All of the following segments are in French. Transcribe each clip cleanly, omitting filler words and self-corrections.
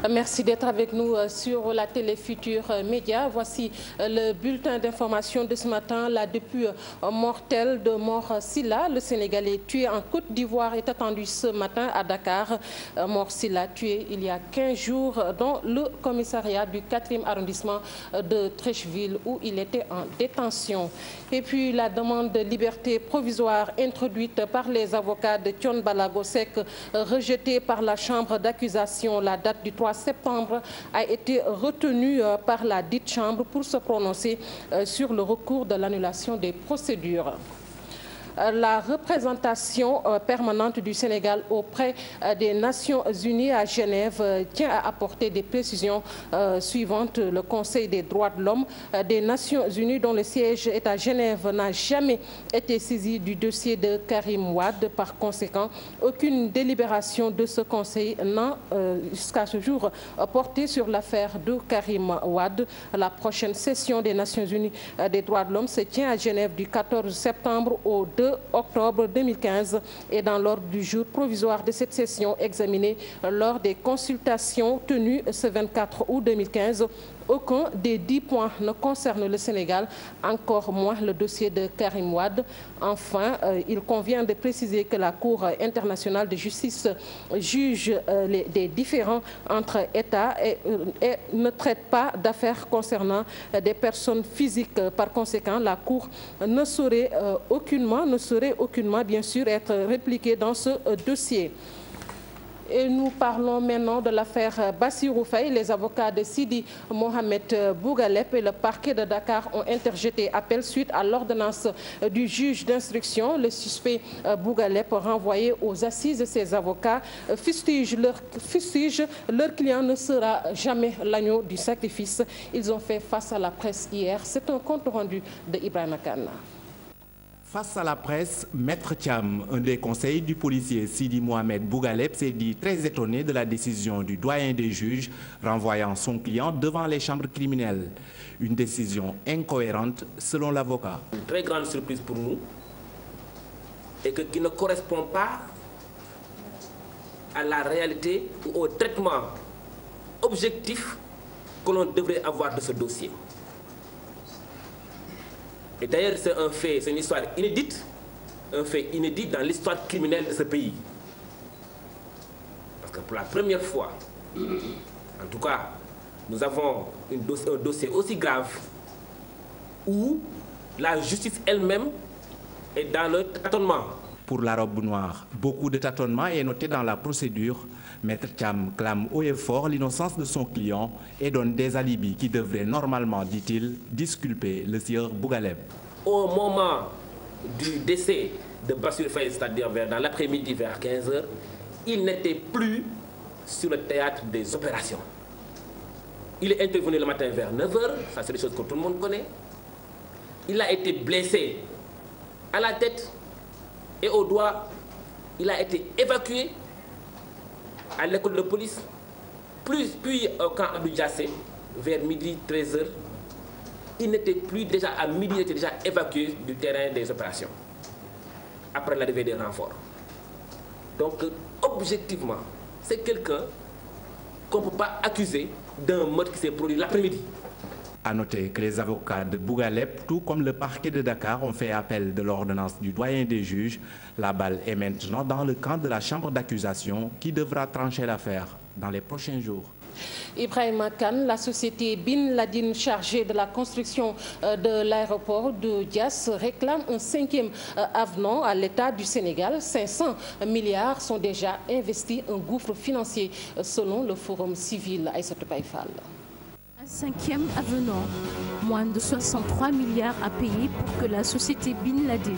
Merci d'être avec nous sur la télé Futurs Médias. Voici le bulletin d'information de ce matin. La dépouille mortelle de Mor Sylla, le Sénégalais tué en Côte d'Ivoire, est attendu ce matin à Dakar. Mor Sylla tué il y a 15 jours dans le commissariat du 4e arrondissement de Treichville où il était en détention. Et puis la demande de liberté provisoire introduite par les avocats de Thione Ballago Seck, rejetée par la chambre d'accusation. La date du 3 septembre a été retenue par la dite chambre pour se prononcer sur le recours de l'annulation des procédures. La représentation permanente du Sénégal auprès des Nations Unies à Genève tient à apporter des précisions suivantes. Le Conseil des droits de l'homme des Nations Unies, dont le siège est à Genève, n'a jamais été saisi du dossier de Karim Wade. Par conséquent, aucune délibération de ce Conseil n'a jusqu'à ce jour porté sur l'affaire de Karim Wade. La prochaine session des Nations Unies des droits de l'homme se tient à Genève du 14 septembre au 2 octobre 2015 et dans l'ordre du jour provisoire de cette session examinée lors des consultations tenues ce 24 août 2015. Aucun des 10 points ne concerne le Sénégal, encore moins le dossier de Karim Wade. Enfin, il convient de préciser que la Cour internationale de justice juge des différends entre États et ne traite pas d'affaires concernant des personnes physiques. Par conséquent, la Cour ne saurait aucunement, bien sûr, être répliquée dans ce dossier. Et nous parlons maintenant de l'affaire Bassirou Faye. Les avocats de Sidi Mohamed Bougalep et le parquet de Dakar ont interjeté appel suite à l'ordonnance du juge d'instruction. Le suspect Bougalep, renvoyé aux assises de ses avocats, fustige leur client ne sera jamais l'agneau du sacrifice. Ils ont fait face à la presse hier. C'est un compte rendu de Ibrahima Kane. Face à la presse, Maître Thiam, un des conseils du policier Sidi Mohamed Bougalep, s'est dit très étonné de la décision du doyen des juges renvoyant son client devant les chambres criminelles. Une décision incohérente selon l'avocat. Une très grande surprise pour nous et qui ne correspond pas à la réalité ou au traitement objectif que l'on devrait avoir de ce dossier. Et d'ailleurs, c'est un fait, c'est une histoire inédite, un fait inédit dans l'histoire criminelle de ce pays. Parce que pour la première fois, en tout cas, nous avons un dossier aussi grave où la justice elle-même est dans le tâtonnement. Pour la robe noire, beaucoup de tâtonnement est noté dans la procédure. Maître Thiam clame haut et fort l'innocence de son client et donne des alibis qui devraient normalement, dit-il, disculper le sieur Bougalep. Au moment du décès de Bassirou Faye, c'est-à-dire dans l'après-midi vers 15 h, il n'était plus sur le théâtre des opérations. Il est intervenu le matin vers 9 h, ça c'est des choses que tout le monde connaît. Il a été blessé à la tête et au doigt. Il a été évacué à l'école de police, puis au camp Abdou Diassé, vers midi 13 h. Il n'était plus déjà à midi, il était déjà évacué du terrain des opérations, après l'arrivée des renforts. Donc, objectivement, c'est quelqu'un qu'on ne peut pas accuser d'un meurtre qui s'est produit l'après-midi. À noter que les avocats de Bougalep, tout comme le parquet de Dakar, ont fait appel de l'ordonnance du doyen des juges. La balle est maintenant dans le camp de la chambre d'accusation qui devra trancher l'affaire dans les prochains jours. Ibrahima Kane, la société Bin Ladin chargée de la construction de l'aéroport de Diass réclame un 5e avenant à l'État du Sénégal. 500 milliards sont déjà investis, un gouffre financier selon le Forum civil Aïssatou Baye Fall. Un 5e avenant, moins de 63 milliards à payer pour que la société Bin Ladin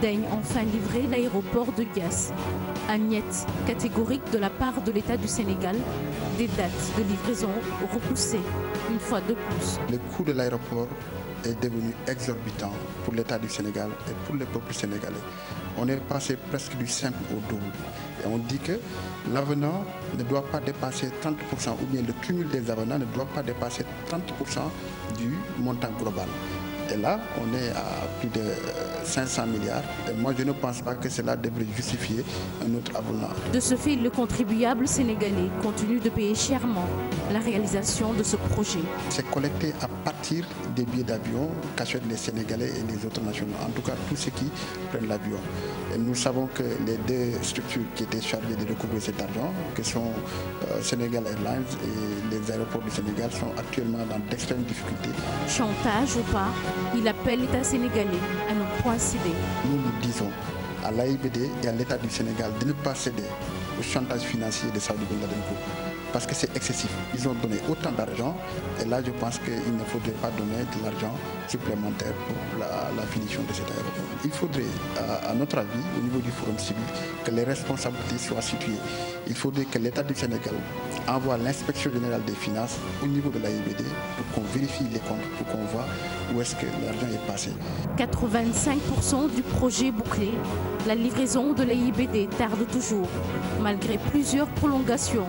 daigne enfin livrer l'aéroport de Diass. Agnette catégorique de la part de l'État du Sénégal, des dates de livraison repoussées une fois de plus. Le coût de l'aéroport est devenu exorbitant pour l'État du Sénégal et pour le peuple sénégalais. On est passé presque du simple au double. Et on dit que l'avenant ne doit pas dépasser 30%, ou bien le cumul des avenants ne doit pas dépasser 30% du montant global. Et là, on est à plus de 500 milliards. Et moi, je ne pense pas que cela devrait justifier un autre avenant. De ce fait, le contribuable sénégalais continue de payer chèrement la réalisation de ce projet. C'est collecté à partir des billets d'avion qu'achètent les Sénégalais et les autres nationaux, en tout cas tous ceux qui prennent l'avion. Et nous savons que les deux structures qui étaient chargées de recouvrer cet argent, que sont Sénégal Airlines et les aéroports du Sénégal, sont actuellement dans d'extrêmes difficultés. Chantage ou pas, il appelle l'État sénégalais à ne point céder. Nous disons à l'AIBD et à l'État du Sénégal de ne pas céder au chantage financier de Saoudi Ben Laden Group, parce que c'est excessif. Ils ont donné autant d'argent et là je pense qu'il ne faudrait pas donner de l'argent supplémentaire pour la finition de cet aéroport. Il faudrait, à notre avis, au niveau du Forum civil, que les responsabilités soient situées. Il faudrait que l'État du Sénégal envoie l'inspection générale des finances au niveau de l'AIBD pour qu'on vérifie les comptes, pour qu'on voit où est-ce que l'argent est passé. 85% du projet bouclé, la livraison de l'AIBD tarde toujours, malgré plusieurs prolongations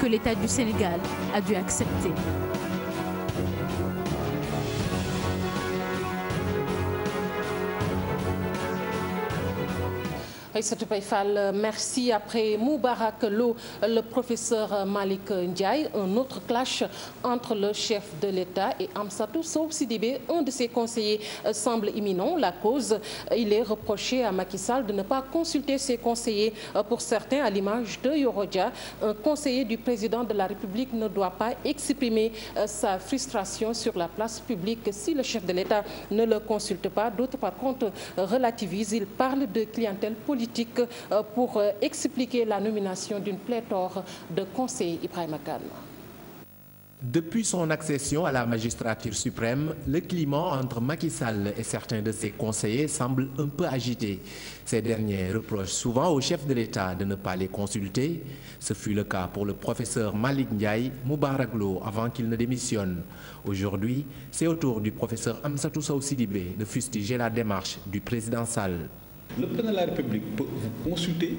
que l'État du Sénégal a dû accepter. Aïssatou Paye Fall, merci. Après Moubarak Lo, le professeur Malick Ndiaye, un autre clash entre le chef de l'État et Amsatou Sow Sidibé. Un de ses conseillers semble imminent. La cause, il est reproché à Macky Sall de ne pas consulter ses conseillers. Pour certains, à l'image de Yorodia, un conseiller du président de la République ne doit pas exprimer sa frustration sur la place publique si le chef de l'État ne le consulte pas. D'autres, par contre, relativisent. Ils parlent de clientèle politique pour expliquer la nomination d'une pléthore de conseillers. Ibrahima Kane. Depuis son accession à la magistrature suprême, le climat entre Macky Sall et certains de ses conseillers semble un peu agité. Ces derniers reprochent souvent au chef de l'État de ne pas les consulter. Ce fut le cas pour le professeur Malick Ndiaye, Moubarak Lo, avant qu'il ne démissionne. Aujourd'hui, c'est au tour du professeur Amsatou Sow Sidibé de fustiger la démarche du président Sall. Le président de la République peut vous consulter.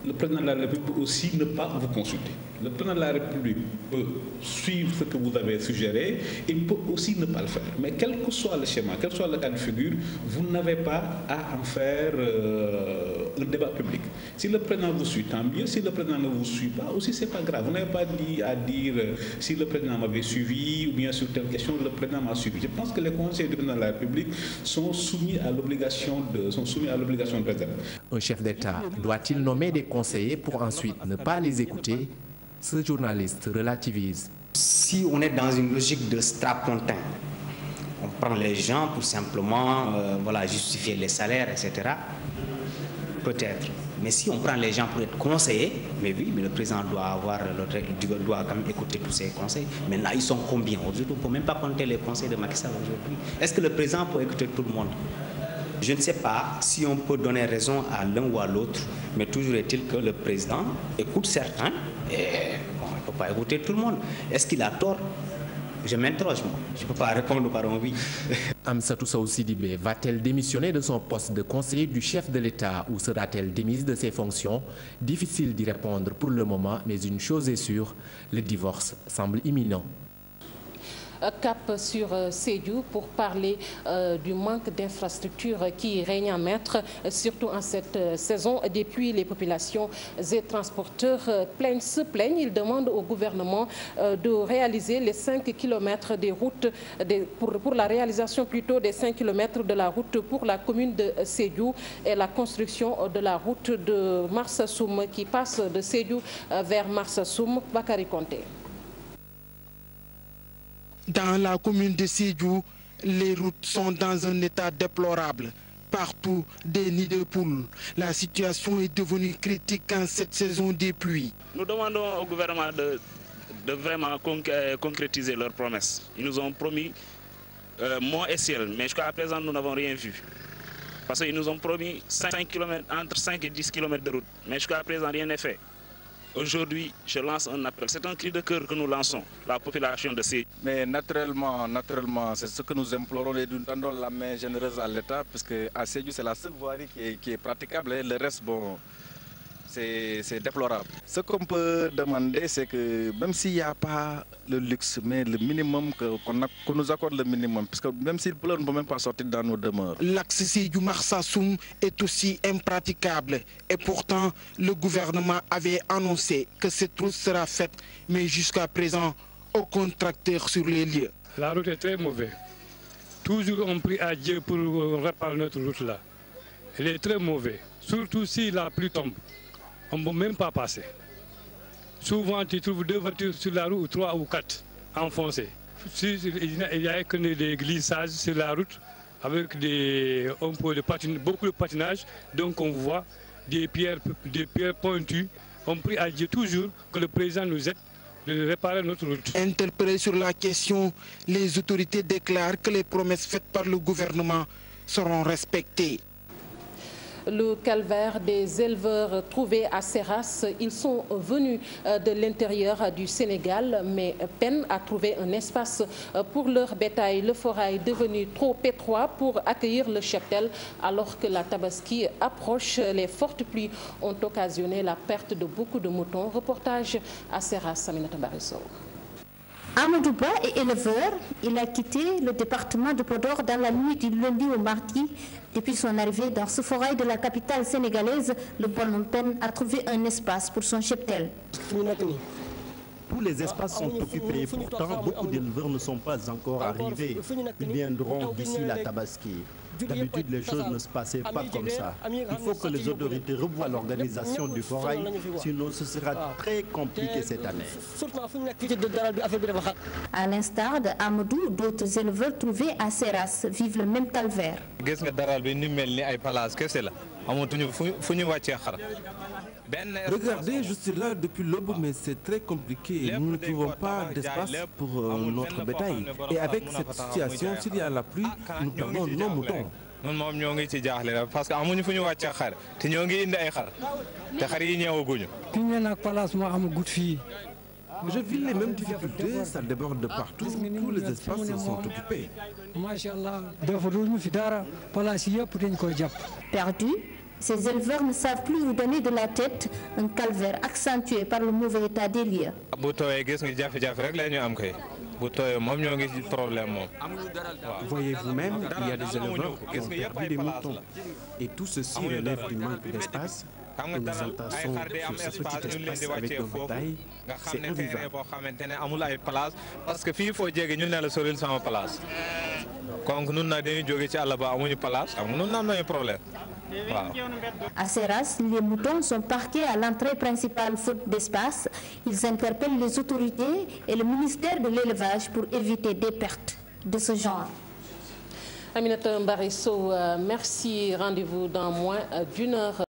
Le président de la République peut aussi ne pas vous consulter. Le président de la République peut suivre ce que vous avez suggéré, il peut aussi ne pas le faire. Mais quel que soit le schéma, quel que soit le cas de figure, vous n'avez pas à en faire un débat public. Si le président vous suit, tant mieux. Si le président ne vous suit pas, aussi c'est pas grave. Vous n'avez pas à dire si le président m'avait suivi ou bien sur telle question, le président m'a suivi. Je pense que les conseillers du président de la République sont soumis à l'obligation de réserve. Un chef d'État doit-il nommer des conseillers pour ensuite ne pas les écouter? Ce journaliste relativise. Si on est dans une logique de strapontin, on prend les gens pour simplement justifier les salaires, etc. Peut-être. Mais si on prend les gens pour être conseillers, mais oui, mais le président doit quand même écouter tous ses conseils. Maintenant, ils sont combien? Aujourd'hui, on ne peut même pas compter les conseils de Macky Sall aujourd'hui. Est-ce que le président peut écouter tout le monde? Je ne sais pas si on peut donner raison à l'un ou à l'autre, mais toujours est-il que le président écoute certains et il ne peut pas écouter tout le monde. Est-ce qu'il a tort? Je m'interroge, moi. Je ne peux pas répondre par un oui. Amsatou Sow Sidibé va-t-elle démissionner de son poste de conseiller du chef de l'État ou sera-t-elle démise de ses fonctions? Difficile d'y répondre pour le moment, mais une chose est sûre, le divorce semble imminent. Cap sur Sédhiou pour parler du manque d'infrastructures qui règne en maître, surtout en cette saison des pluies. Les populations et transporteurs se plaignent. Ils demandent au gouvernement de réaliser les 5 km des routes, pour la réalisation plutôt des 5 km de la route pour la commune de Sédhiou et la construction de la route de Marsassoum qui passe de Sédhiou vers Marsassoum. Bakary Konté. Dans la commune de Sédhiou, les routes sont dans un état déplorable. Partout, des nids de poules. La situation est devenue critique en cette saison des pluies. Nous demandons au gouvernement de vraiment concrétiser leurs promesses. Ils nous ont promis mont et ciel, mais jusqu'à présent, nous n'avons rien vu. Parce qu'ils nous ont promis 5 km, entre 5 et 10 km de route, mais jusqu'à présent, rien n'est fait. Aujourd'hui, je lance un appel. C'est un cri de cœur que nous lançons, la population de Sédhiou. Mais naturellement, c'est ce que nous implorons et nous tendons la main généreuse à l'État, parce qu'à Sédhiou, c'est la seule voirie qui est praticable. Et le reste, bon, c'est déplorable. Ce qu'on peut demander, c'est que même s'il n'y a pas le luxe, mais le minimum, qu'on nous accorde le minimum, parce que même s'il pleut, on ne peut même pas sortir dans nos demeures. L'axe Sédhiou Marsassoum est aussi impraticable et pourtant le gouvernement avait annoncé que cette route sera faite, mais jusqu'à présent, aucun tracteur sur les lieux. La route est très mauvaise. Toujours on prie à Dieu pour réparer notre route là. Elle est très mauvaise, surtout si la pluie tombe. On ne peut même pas passer. Souvent tu trouves 2 voitures sur la route, ou 3 ou 4 enfoncées. Il n'y a que des glissages sur la route avec beaucoup de patinage, donc on voit des pierres pointues. On prie à Dieu toujours que le président nous aide de réparer notre route. Interpellés sur la question, les autorités déclarent que les promesses faites par le gouvernement seront respectées. Le calvaire des éleveurs trouvés à Seras, ils sont venus de l'intérieur du Sénégal, mais peinent à trouver un espace pour leur bétail. Le forêt est devenu trop étroit pour accueillir le cheptel, alors que la Tabaski approche. Les fortes pluies ont occasionné la perte de beaucoup de moutons. Reportage à Seras, Aminata Barisso. Amadou Ba est éleveur. Il a quitté le département de Podor dans la nuit du lundi au mardi. Depuis son arrivée dans ce forêt de la capitale sénégalaise, le bonhomme peine à trouver un espace pour son cheptel. Tous les espaces sont occupés, pourtant beaucoup d'éleveurs ne sont pas encore arrivés. Ils viendront d'ici la Tabaski. D'habitude, les choses ne se passaient pas comme ça. Il faut que les autorités revoient l'organisation du forêt, sinon ce sera très compliqué cette année. À l'instar de Amadou, d'autres éleveurs trouvés à Seras vivent le même calvaire. Regardez, je suis là depuis l'aube, mais c'est très compliqué. Nous ne trouvons pas d'espace pour notre bétail. Et avec cette situation, s'il y a la pluie, nous perdons nos moutons. Je vis les mêmes difficultés, ça déborde de partout, tous les espaces sont occupés. Perdus, ces éleveurs ne savent plus vous donner de la tête, un calvaire accentué par le mauvais état des lieux. Voyez vous-même, il y a des éleveurs qui ont perdu des moutons. Et tout ceci relève du manque d'espace. Nous nous entassons sur ce petit espace avec nos bétail. C'est invivable. À Seras, les moutons sont parqués à l'entrée principale faute d'espace. Ils interpellent les autorités et le ministère de l'élevage pour éviter des pertes de ce genre. Aminata Barisso, merci. Rendez-vous dans moins d'1 heure.